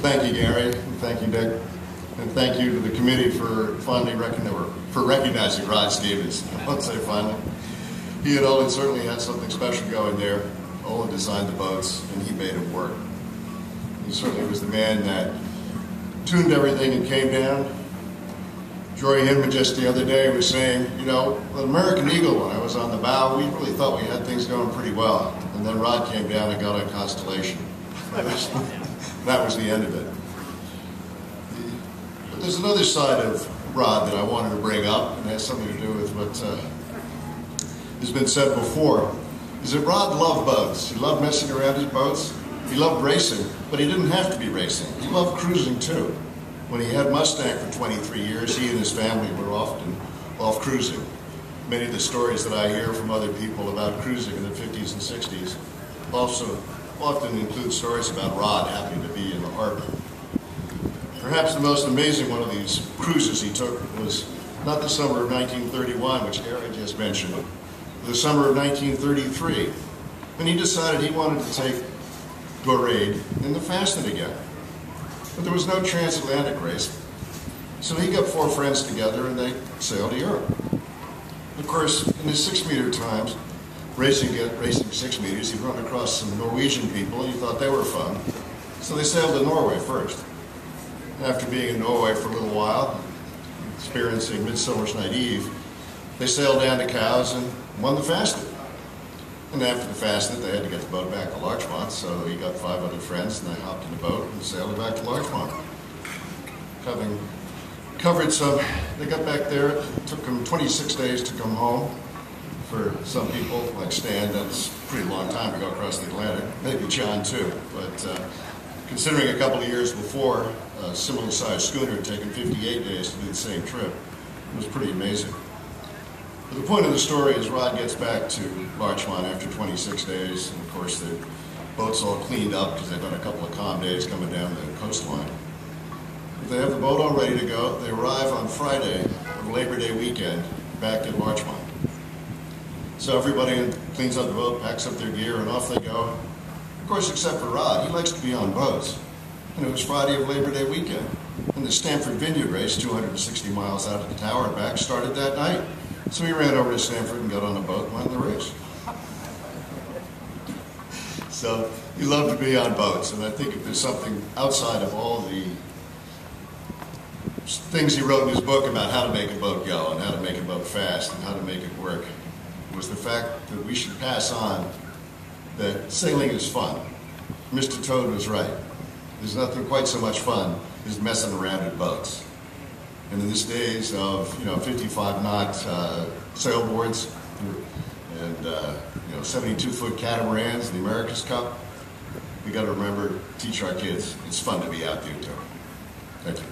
Thank you, Gary, and thank you, Dick, and thank you to the committee for recognizing Rod Stevens. I won't say finally. He had always certainly had something special going there. Olin designed the boats, and he made it work. He certainly was the man that tuned everything and came down. Jory Hinman just the other day was saying, you know, the American Eagle, when I was on the bow, we really thought we had things going pretty well. And then Rod came down and got on Constellation. That was the end of it. But there's another side of Rod that I wanted to bring up, and it has something to do with what has been said before, is that Rod loved boats. He loved messing around his boats. He loved racing, but he didn't have to be racing. He loved cruising too. When he had Mustang for 23 years, he and his family were often off cruising. Many of the stories that I hear from other people about cruising in the 50s and 60s also often include stories about Rod happening to be in the harbor. Perhaps the most amazing one of these cruises he took was not the summer of 1931, which Gary just mentioned, but the summer of 1933, when he decided he wanted to take Dorade in the Fastnet again. But there was no transatlantic race, so he got 4 friends together and they sailed to Europe. Of course, in his 6-meter times, racing 6 meters, he'd run across some Norwegian people and he thought they were fun. So they sailed to Norway first. After being in Norway for a little while, experiencing Midsummer's Night Eve, they sailed down to Cowes and won the Fastnet. And after the Fastnet, they had to get the boat back to Larchmont, so he got 5 other friends and they hopped in the boat and sailed back to Larchmont. Having covered some, they got back there, it took them 26 days to come home. For some people, like Stan, that's a pretty long time to go across the Atlantic, maybe John too, but considering a couple of years before, a similar-sized schooner had taken 58 days to do the same trip, it was pretty amazing. But the point of the story is Rod gets back to Larchmont after 26 days, and of course the boat's all cleaned up because they've done a couple of calm days coming down the coastline. But they have the boat all ready to go. They arrive on Friday of Labor Day weekend back at Larchmont. So everybody cleans up the boat, packs up their gear, and off they go. Of course, except for Rod, he likes to be on boats. And it was Friday of Labor Day weekend. And the Stamford Vineyard race, 260 miles out of the tower and back, started that night. So he ran over to Stamford and got on a boat and won the race. So he loved to be on boats. And I think if there's something outside of all the things he wrote in his book about how to make a boat go and how to make a boat fast and how to make it work, was the fact that we should pass on that sailing is fun. Mr. Toad was right. There's nothing quite so much fun as messing around in boats. And in these days of 55-knot sailboards and 72-foot catamarans, the America's Cup, we got to remember, teach our kids it's fun to be out there too. Thank you.